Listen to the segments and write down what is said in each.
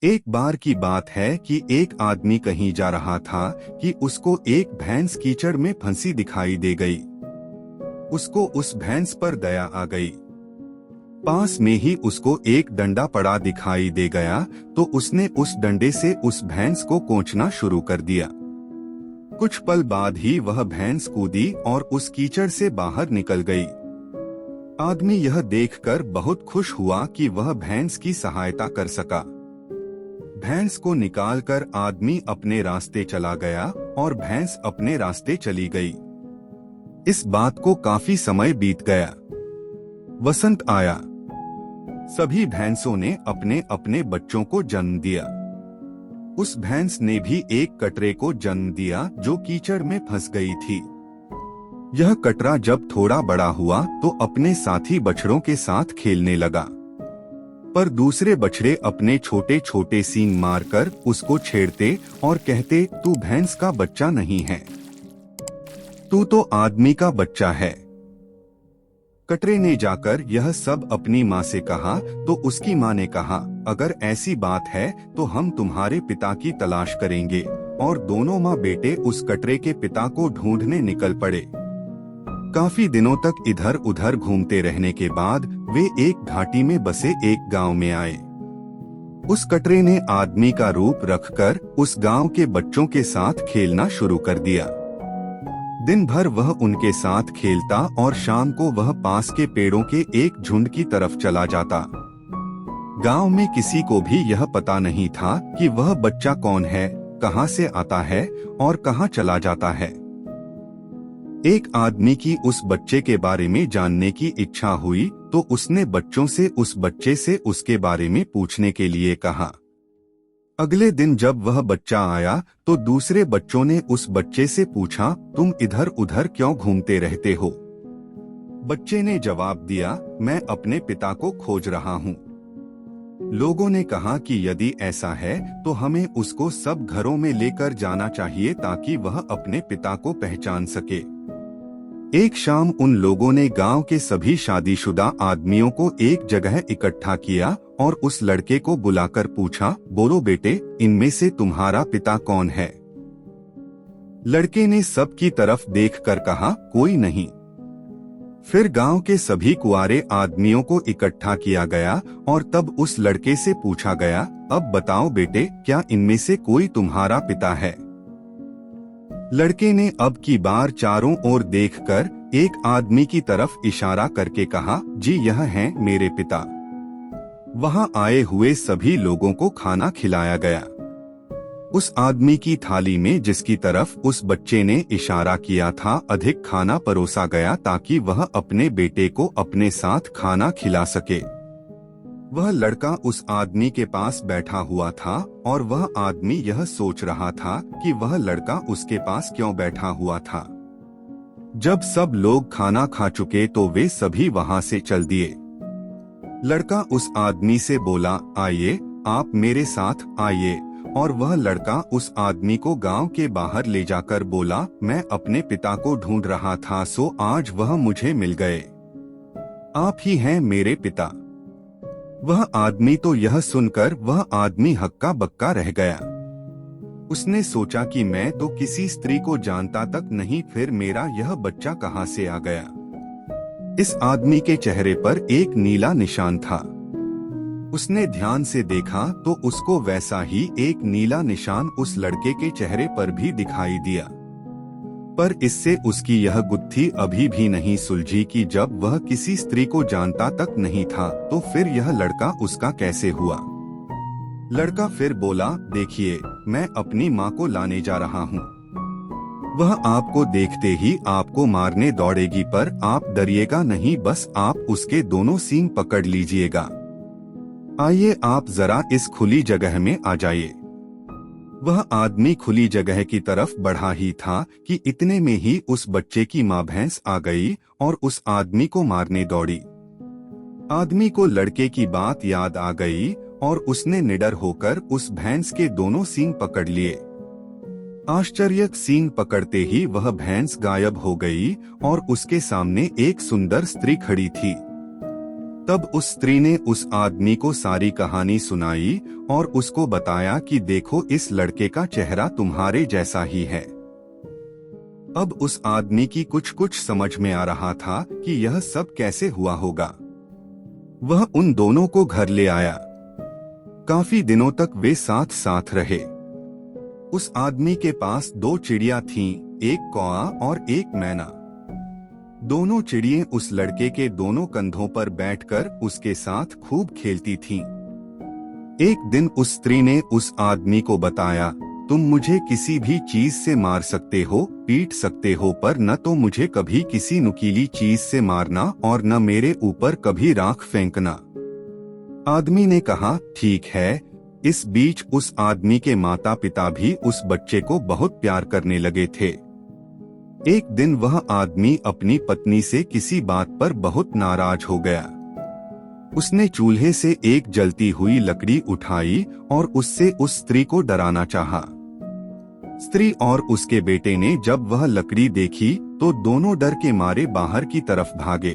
एक बार की बात है कि एक आदमी कहीं जा रहा था कि उसको एक भैंस कीचड़ में फंसी दिखाई दे गई। उसको उस भैंस पर दया आ गई। पास में ही उसको एक डंडा पड़ा दिखाई दे गया तो उसने उस डंडे से उस भैंस को कोंचना शुरू कर दिया। कुछ पल बाद ही वह भैंस कूदी और उस कीचड़ से बाहर निकल गई। आदमी यह देखकर बहुत खुश हुआ कि वह भैंस की सहायता कर सका। भैंस को निकालकर आदमी अपने रास्ते चला गया और भैंस अपने रास्ते चली गई। इस बात को काफी समय बीत गया। वसंत आया। सभी भैंसों ने अपने अपने बच्चों को जन्म दिया। उस भैंस ने भी एक कटरे को जन्म दिया जो कीचड़ में फंस गई थी। यह कटरा जब थोड़ा बड़ा हुआ तो अपने साथी बछड़ों के साथ खेलने लगा, पर दूसरे बछड़े अपने छोटे छोटे सींग मारकर उसको छेड़ते और कहते, तू भैंस का बच्चा नहीं है, तू तो आदमी का बच्चा है। कटरे ने जाकर यह सब अपनी माँ से कहा तो उसकी माँ ने कहा, अगर ऐसी बात है तो हम तुम्हारे पिता की तलाश करेंगे। और दोनों माँ बेटे उस कटरे के पिता को ढूंढने निकल पड़े। काफी दिनों तक इधर उधर घूमते रहने के बाद वे एक घाटी में बसे एक गांव में आए। उस कटरे ने आदमी का रूप रखकर उस गांव के बच्चों के साथ खेलना शुरू कर दिया। दिन भर वह उनके साथ खेलता और शाम को वह पास के पेड़ों के एक झुंड की तरफ चला जाता। गांव में किसी को भी यह पता नहीं था कि वह बच्चा कौन है, कहां से आता है और कहां चला जाता है। एक आदमी की उस बच्चे के बारे में जानने की इच्छा हुई तो उसने बच्चों से उस बच्चे से उसके बारे में पूछने के लिए कहा। अगले दिन जब वह बच्चा आया तो दूसरे बच्चों ने उस बच्चे से पूछा, तुम इधर उधर क्यों घूमते रहते हो? बच्चे ने जवाब दिया, मैं अपने पिता को खोज रहा हूँ। लोगों ने कहा कि यदि ऐसा है तो हमें उसको सब घरों में लेकर जाना चाहिए ताकि वह अपने पिता को पहचान सके। एक शाम उन लोगों ने गांव के सभी शादीशुदा आदमियों को एक जगह इकट्ठा किया और उस लड़के को बुलाकर पूछा, बोलो बेटे, इनमें से तुम्हारा पिता कौन है? लड़के ने सबकी तरफ देखकर कहा, कोई नहीं। फिर गांव के सभी कुंवारे आदमियों को इकट्ठा किया गया और तब उस लड़के से पूछा गया, अब बताओ बेटे, क्या इनमें से कोई तुम्हारा पिता है? लड़के ने अब की बार चारों ओर देखकर एक आदमी की तरफ इशारा करके कहा, जी यह हैं मेरे पिता। वहां आए हुए सभी लोगों को खाना खिलाया गया। उस आदमी की थाली में जिसकी तरफ उस बच्चे ने इशारा किया था अधिक खाना परोसा गया ताकि वह अपने बेटे को अपने साथ खाना खिला सके। वह लड़का उस आदमी के पास बैठा हुआ था और वह आदमी यह सोच रहा था कि वह लड़का उसके पास क्यों बैठा हुआ था। जब सब लोग खाना खा चुके तो वे सभी वहां से चल दिए। लड़का उस आदमी से बोला, आइए, आप मेरे साथ आइए। और वह लड़का उस आदमी को गांव के बाहर ले जाकर बोला, मैं अपने पिता को ढूंढ रहा था सो आज वह मुझे मिल गए। आप ही हैं मेरे पिता। वह आदमी तो यह सुनकर वह आदमी हक्का बक्का रह गया। उसने सोचा कि मैं तो किसी स्त्री को जानता तक नहीं, फिर मेरा यह बच्चा कहां से आ गया। इस आदमी के चेहरे पर एक नीला निशान था। उसने ध्यान से देखा तो उसको वैसा ही एक नीला निशान उस लड़के के चेहरे पर भी दिखाई दिया। पर इससे उसकी यह गुत्थी अभी भी नहीं सुलझी कि जब वह किसी स्त्री को जानता तक नहीं था तो फिर यह लड़का उसका कैसे हुआ। लड़का फिर बोला, देखिए, मैं अपनी माँ को लाने जा रहा हूँ। वह आपको देखते ही आपको मारने दौड़ेगी, पर आप डरिएगा नहीं, बस आप उसके दोनों सींग पकड़ लीजिएगा। आइए आप जरा इस खुली जगह में आ जाइए। वह आदमी खुली जगह की तरफ बढ़ा ही था कि इतने में ही उस बच्चे की माँ भैंस आ गई और उस आदमी को मारने दौड़ी। आदमी को लड़के की बात याद आ गई और उसने निडर होकर उस भैंस के दोनों सींग पकड़ लिए। आश्चर्यक सींग पकड़ते ही वह भैंस गायब हो गई और उसके सामने एक सुंदर स्त्री खड़ी थी। तब उस स्त्री ने उस आदमी को सारी कहानी सुनाई और उसको बताया कि देखो, इस लड़के का चेहरा तुम्हारे जैसा ही है। अब उस आदमी की कुछ समझ में आ रहा था कि यह सब कैसे हुआ होगा। वह उन दोनों को घर ले आया। काफी दिनों तक वे साथ साथ रहे। उस आदमी के पास 2 चिड़िया थीं, एक कौआ और एक मैना। दोनों चिड़ियां उस लड़के के दोनों कंधों पर बैठकर उसके साथ खूब खेलती थीं। एक दिन उस स्त्री ने उस आदमी को बताया, तुम मुझे किसी भी चीज से मार सकते हो, पीट सकते हो, पर न तो मुझे कभी किसी नुकीली चीज से मारना और न मेरे ऊपर कभी राख फेंकना। आदमी ने कहा, ठीक है। इस बीच उस आदमी के माता पिता भी उस बच्चे को बहुत प्यार करने लगे थे। एक दिन वह आदमी अपनी पत्नी से किसी बात पर बहुत नाराज हो गया। उसने चूल्हे से एक जलती हुई लकड़ी उठाई और उससे उस स्त्री को डराना चाहा। स्त्री और उसके बेटे ने जब वह लकड़ी देखी तो दोनों डर के मारे बाहर की तरफ भागे।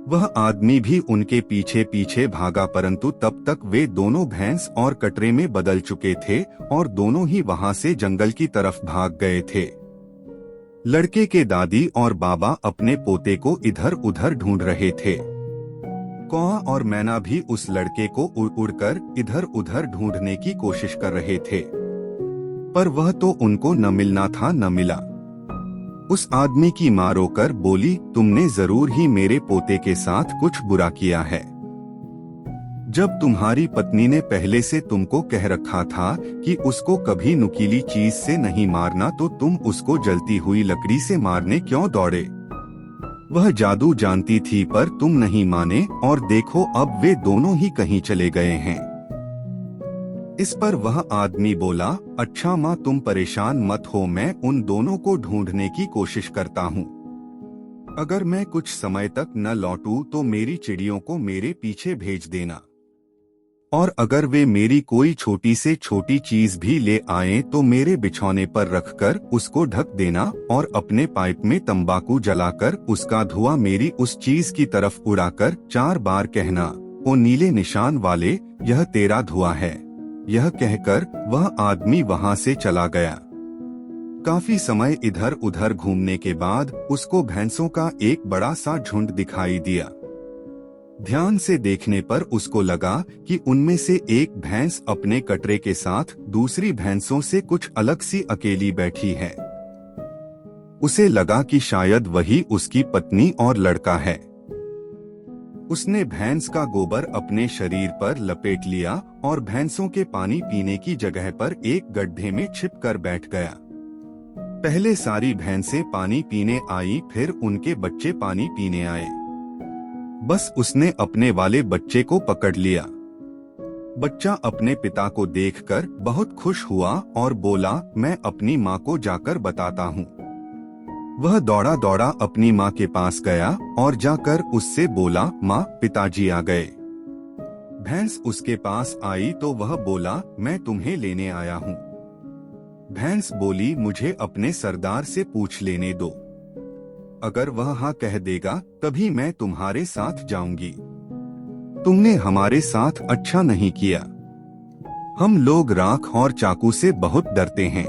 वह आदमी भी उनके पीछे पीछे भागा, परंतु तब तक वे दोनों भैंस और कटरे में बदल चुके थे और दोनों ही वहां से जंगल की तरफ भाग गए थे। लड़के के दादी और बाबा अपने पोते को इधर उधर ढूंढ रहे थे। कौआ और मैना भी उस लड़के को उड़ उड़कर इधर उधर ढूंढने की कोशिश कर रहे थे, पर वह तो उनको न मिलना था न मिला। उस आदमी की मां रोकर बोली, तुमने जरूर ही मेरे पोते के साथ कुछ बुरा किया है। जब तुम्हारी पत्नी ने पहले से तुमको कह रखा था कि उसको कभी नुकीली चीज से नहीं मारना, तो तुम उसको जलती हुई लकड़ी से मारने क्यों दौड़े? वह जादू जानती थी पर तुम नहीं माने, और देखो अब वे दोनों ही कहीं चले गए हैं। इस पर वह आदमी बोला, अच्छा माँ, तुम परेशान मत हो, मैं उन दोनों को ढूंढने की कोशिश करता हूँ। अगर मैं कुछ समय तक न लौटूं तो मेरी चिड़ियों को मेरे पीछे भेज देना, और अगर वे मेरी कोई छोटी से छोटी चीज भी ले आएं तो मेरे बिछौने पर रखकर उसको ढक देना, और अपने पाइप में तंबाकू जलाकर उसका धुआं मेरी उस चीज की तरफ उड़ाकर 4 बार कहना, ओ नीले निशान वाले, यह तेरा धुआं है। यह कहकर वह आदमी वहां से चला गया। काफी समय इधर उधर घूमने के बाद उसको भैंसों का एक बड़ा सा झुंड दिखाई दिया। ध्यान से देखने पर उसको लगा कि उनमें से एक भैंस अपने कटरे के साथ दूसरी भैंसों से कुछ अलग सी अकेली बैठी है। उसे लगा कि शायद वही उसकी पत्नी और लड़का है। उसने भैंस का गोबर अपने शरीर पर लपेट लिया और भैंसों के पानी पीने की जगह पर एक गड्ढे में छिप कर बैठ गया। पहले सारी भैंसें पानी पीने आई, फिर उनके बच्चे पानी पीने आए। बस उसने अपने वाले बच्चे को पकड़ लिया। बच्चा अपने पिता को देखकर बहुत खुश हुआ और बोला, मैं अपनी माँ को जाकर बताता हूँ। वह दौड़ा दौड़ा अपनी माँ के पास गया और जाकर उससे बोला, माँ, पिताजी आ गए। भैंस उसके पास आई तो वह बोला, मैं तुम्हें लेने आया हूँ। भैंस बोली, मुझे अपने सरदार से पूछ लेने दो, अगर वह हाँ कह देगा तभी मैं तुम्हारे साथ जाऊंगी। तुमने हमारे साथ अच्छा नहीं किया। हम लोग राख और चाकू से बहुत डरते हैं।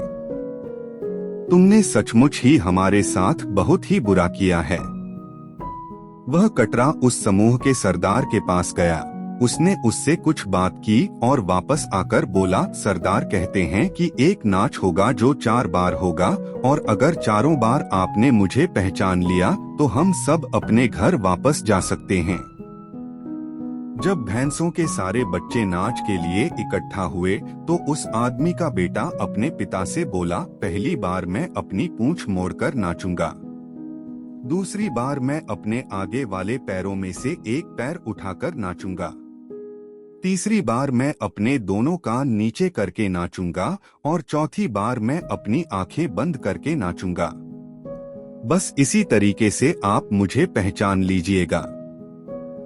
तुमने सचमुच ही हमारे साथ बहुत ही बुरा किया है। वह कटरा उस समूह के सरदार के पास गया। उसने उससे कुछ बात की और वापस आकर बोला, सरदार कहते हैं कि एक नाच होगा जो 4 बार होगा, और अगर चारों बार आपने मुझे पहचान लिया तो हम सब अपने घर वापस जा सकते हैं। जब भैंसों के सारे बच्चे नाच के लिए इकट्ठा हुए तो उस आदमी का बेटा अपने पिता से बोला, पहली बार मैं अपनी पूंछ मोड़कर नाचूंगा, दूसरी बार मैं अपने आगे वाले पैरों में से एक पैर उठाकर नाचूंगा, तीसरी बार मैं अपने दोनों कान नीचे करके नाचूंगा, और चौथी बार मैं अपनी आंखें बंद करके नाचूंगा। बस इसी तरीके से आप मुझे पहचान लीजिएगा।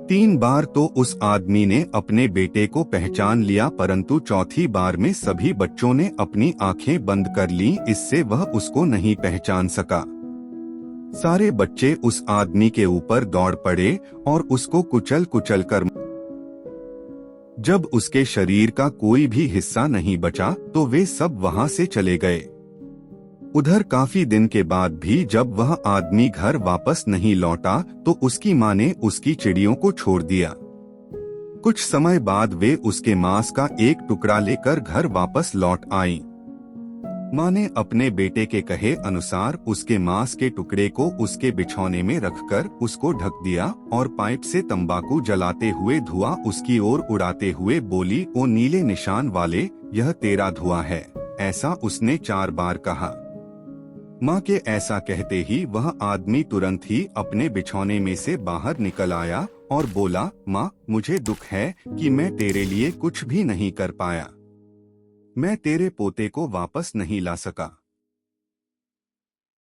3 बार तो उस आदमी ने अपने बेटे को पहचान लिया, परंतु चौथी बार में सभी बच्चों ने अपनी आंखें बंद कर लीं, इससे वह उसको नहीं पहचान सका। सारे बच्चे उस आदमी के ऊपर दौड़ पड़े और उसको कुचल कुचल कर। जब उसके शरीर का कोई भी हिस्सा नहीं बचा तो वे सब वहां से चले गए। उधर काफी दिन के बाद भी जब वह आदमी घर वापस नहीं लौटा तो उसकी मां ने उसकी चिड़ियों को छोड़ दिया। कुछ समय बाद वे उसके मांस का एक टुकड़ा लेकर घर वापस लौट आईं। मां ने अपने बेटे के कहे अनुसार उसके मांस के टुकड़े को उसके बिछौने में रखकर उसको ढक दिया और पाइप से तंबाकू जलाते हुए धुआं उसकी ओर उड़ाते हुए बोली, ओ नीले निशान वाले, यह तेरा धुआं है। ऐसा उसने 4 बार कहा। मां के ऐसा कहते ही वह आदमी तुरंत ही अपने बिछौने में से बाहर निकल आया और बोला, मां, मुझे दुख है कि मैं तेरे लिए कुछ भी नहीं कर पाया। मैं तेरे पोते को वापस नहीं ला सका।